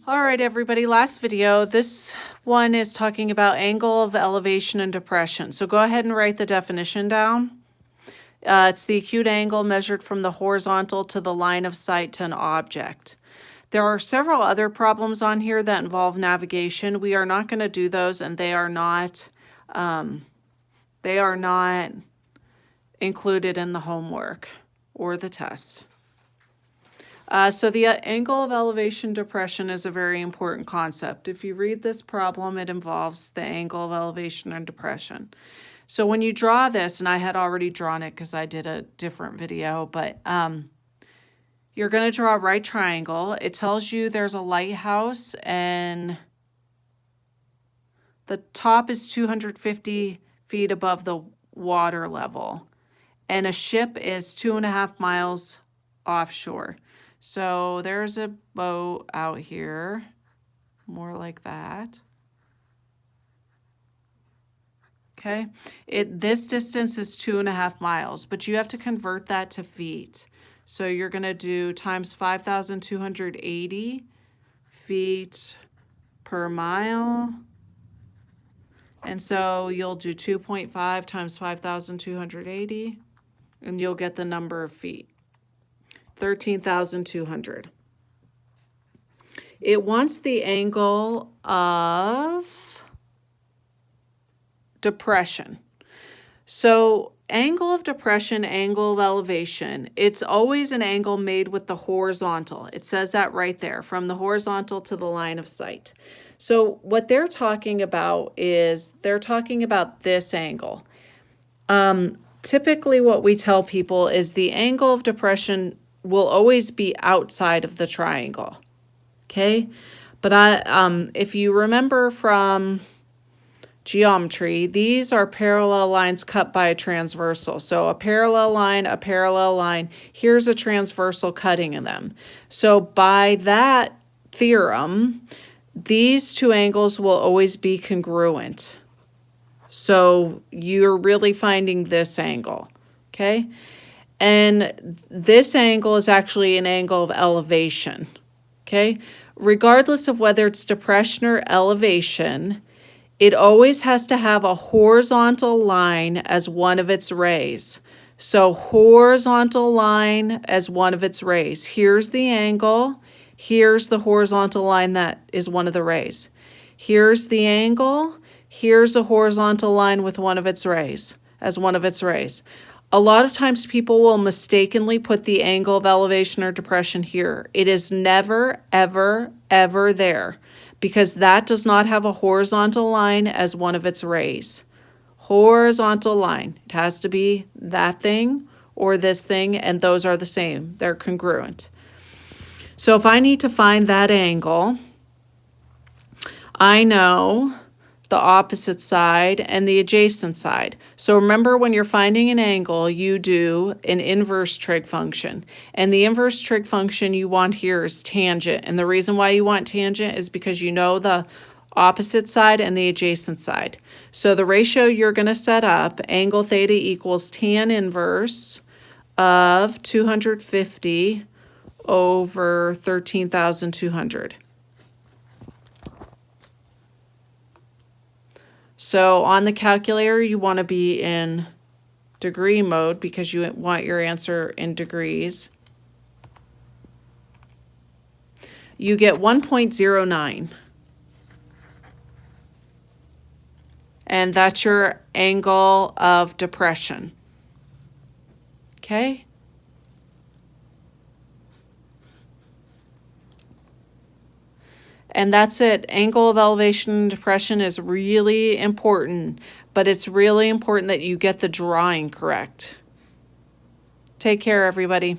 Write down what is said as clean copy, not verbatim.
All right, everybody, last video. This one is talking about angle of elevation and depression. So go ahead and write the definition down. It's the acute angle measured from the horizontal to the line of sight to an object. There are several other problems on here that involve navigation. We are not going to do those, and they are not included in the homework or the test. So the angle of elevation depression is a very important concept. If you read this problem, it involves the angle of elevation and depression. So when you draw this, and I had already drawn it because I did a different video, but you're going to draw a right triangle. It tells you there's a lighthouse and the top is 250 feet above the water level, and a ship is 2.5 miles offshore. So there's a boat out here, more like that. Okay, this distance is 2.5 miles, but you have to convert that to feet. So you're going to do times 5,280 feet per mile. And so you'll do 2.5 times 5,280, and you'll get the number of feet. 13,200. It wants the angle of depression. So angle of depression, angle of elevation, it's always an angle made with the horizontal. It says that right there, from the horizontal to the line of sight. So what they're talking about is they're talking about this angle. Typically what we tell people is the angle of depression will always be outside of the triangle, okay? But if you remember from geometry, these are parallel lines cut by a transversal. So a parallel line, here's a transversal cutting in them. So by that theorem, these two angles will always be congruent. So you're really finding this angle, okay? And this angle is actually an angle of elevation, okay? Regardless of whether it's depression or elevation, it always has to have a horizontal line as one of its rays. So horizontal line as one of its rays. Here's the angle. Here's the horizontal line that is one of the rays. Here's the angle. Here's a horizontal line with one of its rays, as one of its rays. A lot of times people will mistakenly put the angle of elevation or depression here. It is never, ever, ever there, because that does not have a horizontal line as one of its rays. Horizontal line. It has to be that thing or this thing, and those are the same. They're congruent. So if I need to find that angle, I know the opposite side and the adjacent side. So remember, when you're finding an angle, you do an inverse trig function. And the inverse trig function you want here is tangent. And the reason why you want tangent is because you know the opposite side and the adjacent side. So the ratio you're going to set up, angle theta equals tan inverse of 250 over 13,200. So on the calculator, you want to be in degree mode because you want your answer in degrees. You get 1.09. And that's your angle of depression. Okay? And that's it. Angle of elevation and depression is really important, but it's really important that you get the drawing correct. Take care, everybody.